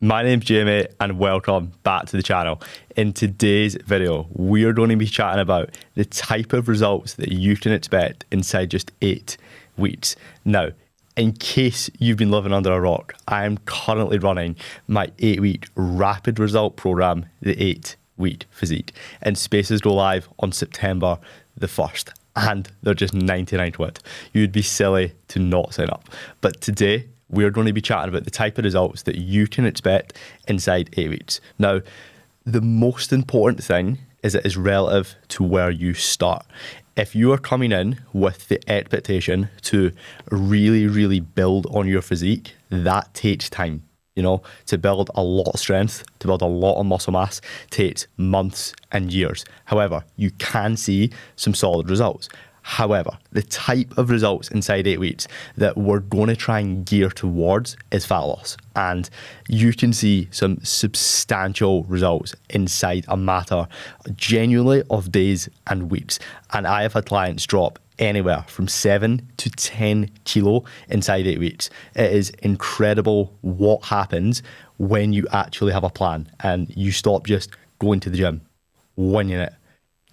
My name's Jamie and welcome back to the channel. In today's video, we're going to be chatting about the type of results that you can expect inside just 8 weeks. Now, in case you've been living under a rock, I am currently running my 8-week rapid result program, the 8 Week Physique, and spaces go live on September the 1st. And they're just 99 quid. You'd be silly to not sign up. But today, we're going to be chatting about the type of results that you can expect inside 8 weeks. Now, the most important thing is it is relative to where you start. If you are coming in with the expectation to really build on your physique, that takes time. You know, to build a lot of strength, to build a lot of muscle mass takes months and years. However, you can see some solid results. However, the type of results inside 8 weeks that we're going to try and gear towards is fat loss. And you can see some substantial results inside a matter genuinely of days and weeks. And I have had clients drop anywhere from 7 to 10 kilo inside 8 weeks. It is incredible what happens when you actually have a plan and you stop just going to the gym, winging it,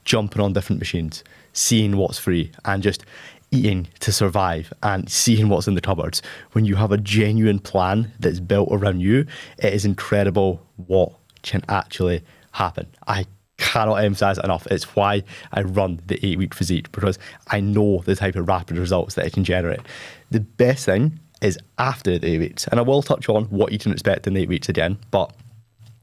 jumping on different machines, seeing what's free and just eating to survive and seeing what's in the cupboards. When you have a genuine plan that's built around you, it is incredible what can actually happen. I cannot emphasize it enough. It's why I run the 8 Week Physique, because I know the type of rapid results that it can generate. The best thing is after the 8 weeks, and I will touch on what you can expect in 8 weeks again, but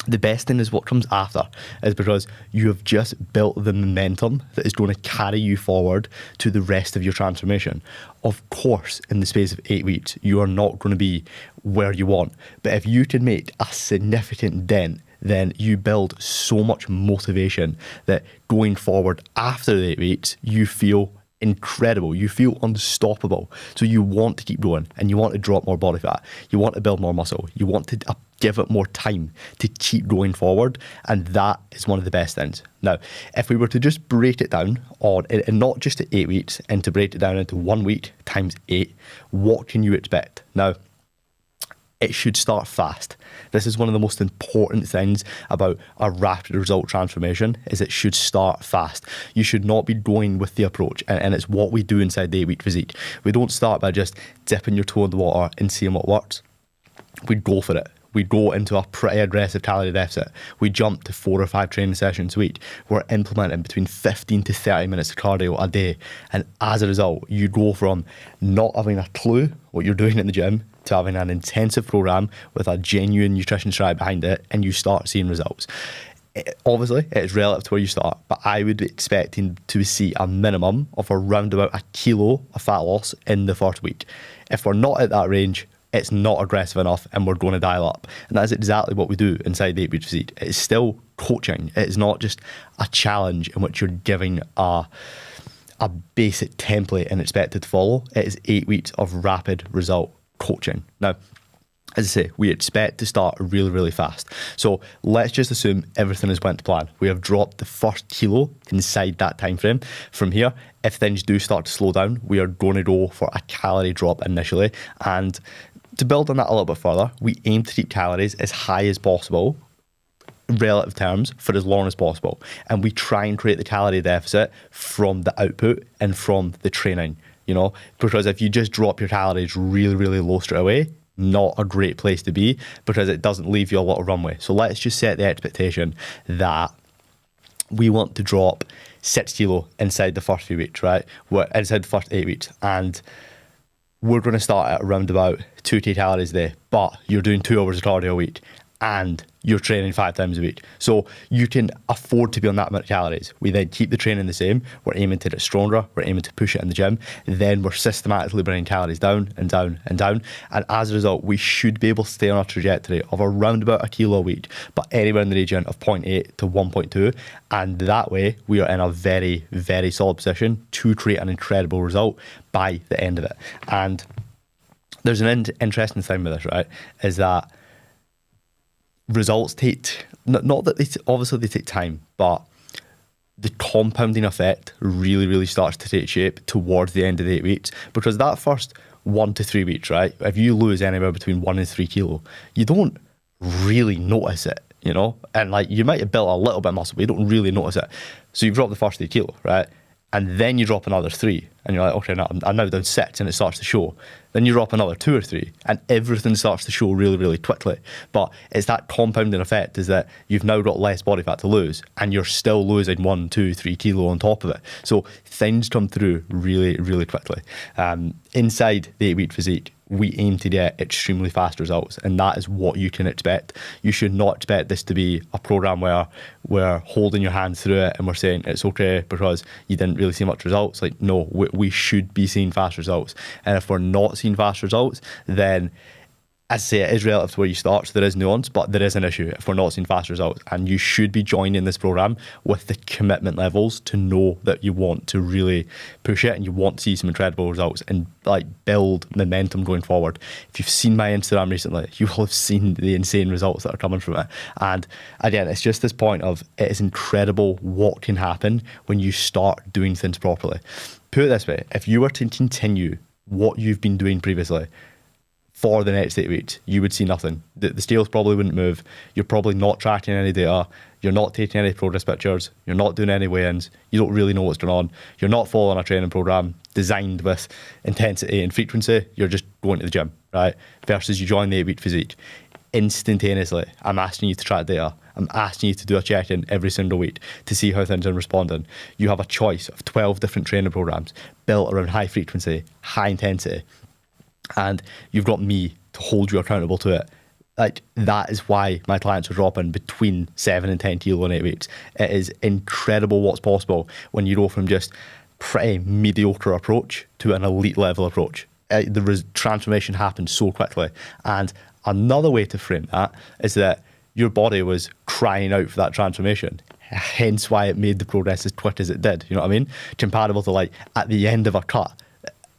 the best thing is what comes after, is because you have just built the momentum that is going to carry you forward to the rest of your transformation. Of course, in the space of 8 weeks, you are not going to be where you want. But if you can make a significant dent, then you build so much motivation that going forward after the 8 weeks, you feel incredible. You feel unstoppable. So you want to keep going and you want to drop more body fat. You want to build more muscle. You want to give it more time to keep going forward. And that is one of the best things. Now, if we were to just break it down on, and not just at 8 weeks, and to break it down into 1 week times 8, what can you expect? Now, it should start fast. This is one of the most important things about a rapid result transformation, is it should start fast. You should not be going with the approach, and it's what we do inside the 8 Week Physique. We don't start by just dipping your toe in the water and seeing what works. We go for it. We go into a pretty aggressive calorie deficit. We jump to 4 or 5 training sessions a week. We're implementing between 15 to 30 minutes of cardio a day. And as a result, you go from not having a clue what you're doing in the gym to having an intensive program with a genuine nutrition strategy behind it, and you start seeing results. Obviously, it's relative to where you start, but I would be expecting to see a minimum of around about 1 kilo of fat loss in the first week. If we're not at that range, it's not aggressive enough and we're going to dial up. And that's exactly what we do inside the 8 Week Physique. It's still coaching. It's not just a challenge in which you're giving a basic template and expected to follow. It is 8 weeks of rapid result coaching. Now, as I say, we expect to start really fast. So let's just assume everything has went to plan. We have dropped the first kilo inside that time frame. From here, if things do start to slow down, we are going to go for a calorie drop initially. And to build on that a little bit further, we aim to keep calories as high as possible, relative terms, for as long as possible. And we try and create the calorie deficit from the output and from the training, you know, because if you just drop your calories really low straight away, not a great place to be, because it doesn't leave you a lot of runway. So let's just set the expectation that we want to drop 6 kilo inside the first few weeks, right? We're inside the first 8 weeks, and we're going to start at around about 2K calories a day, but you're doing 2 hours of cardio a week and you're training 5 times a week. So you can afford to be on that amount of calories. We then keep the training the same. We're aiming to get stronger. We're aiming to push it in the gym. Then we're systematically bringing calories down and down and down. And as a result, we should be able to stay on a trajectory of around about 1 kilo a week, but anywhere in the region of 0.8 to 1.2. And that way, we are in a very solid position to create an incredible result by the end of it. And there's an interesting thing with this, right? Is that results take, not that obviously they take time, but the compounding effect really starts to take shape towards the end of the 8 weeks, because that first 1 to 3 weeks, right, if you lose anywhere between 1 and 3 kilo, you don't really notice it, you know? And like, you might have built a little bit of muscle, but you don't really notice it. So you've dropped the first 3 kilo, right? And then you drop another 3, and you're like, okay, now I'm now down 6, and it starts to show. Then you drop another 2 or 3, and everything starts to show really, really quickly. But it's that compounding effect, is that you've now got less body fat to lose, and you're still losing 1, 2, 3 kilo on top of it. So things come through really, really quickly. Inside the 8 Week Physique, we aim to get extremely fast results, and that is what you can expect. You should not expect this to be a program where we're holding your hand through it and we're saying it's okay because you didn't really see much results. Like, no, we should be seeing fast results. And if we're not seeing fast results, then as I say, it is relative to where you start, so there is nuance, but there is an issue if we're not seeing fast results. And you should be joining this program with the commitment levels to know that you want to really push it and you want to see some incredible results and like build momentum going forward. If you've seen my Instagram recently, you will have seen the insane results that are coming from it. And again, it's just this point of it is incredible what can happen when you start doing things properly. Put it this way, if you were to continue what you've been doing previously for the next 8 weeks, you would see nothing. The scales probably wouldn't move. You're probably not tracking any data. You're not taking any progress pictures. You're not doing any weigh-ins. You don't really know what's going on. You're not following a training program designed with intensity and frequency. You're just going to the gym, right? Versus you join the 8 Week Physique. Instantaneously, I'm asking you to track data. I'm asking you to do a check-in every single week to see how things are responding. You have a choice of 12 different training programs built around high frequency, high intensity, and you've got me to hold you accountable to it. Like, that is why my clients are dropping between 7 and 10 kilo in 8 weeks. It is incredible what's possible when you go from just pretty mediocre approach to an elite level approach. The transformation happens so quickly. And another way to frame that is that your body was crying out for that transformation, hence why it made the progress as quick as it did. You know what I mean? Comparable to like at the end of a cut,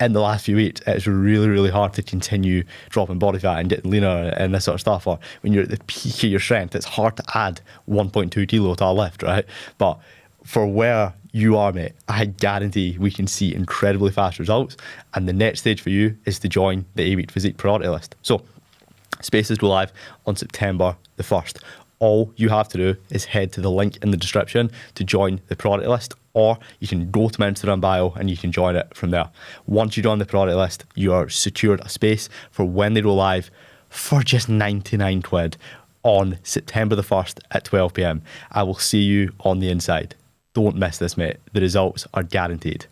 in the last few weeks, it's really, really hard to continue dropping body fat and getting leaner and this sort of stuff. Or when you're at the peak of your strength, it's hard to add 1.2 kilo to a lift, right? But for where you are, mate, I guarantee we can see incredibly fast results. And the next stage for you is to join the 8 Week Physique priority list. So spaces go live on September the 1st. All you have to do is head to the link in the description to join the priority list, or you can go to my Instagram bio and you can join it from there. Once you join the priority list, you are secured a space for when they go live for just 99 quid on September the 1st at 12 p.m. I will see you on the inside. Don't miss this, mate. The results are guaranteed.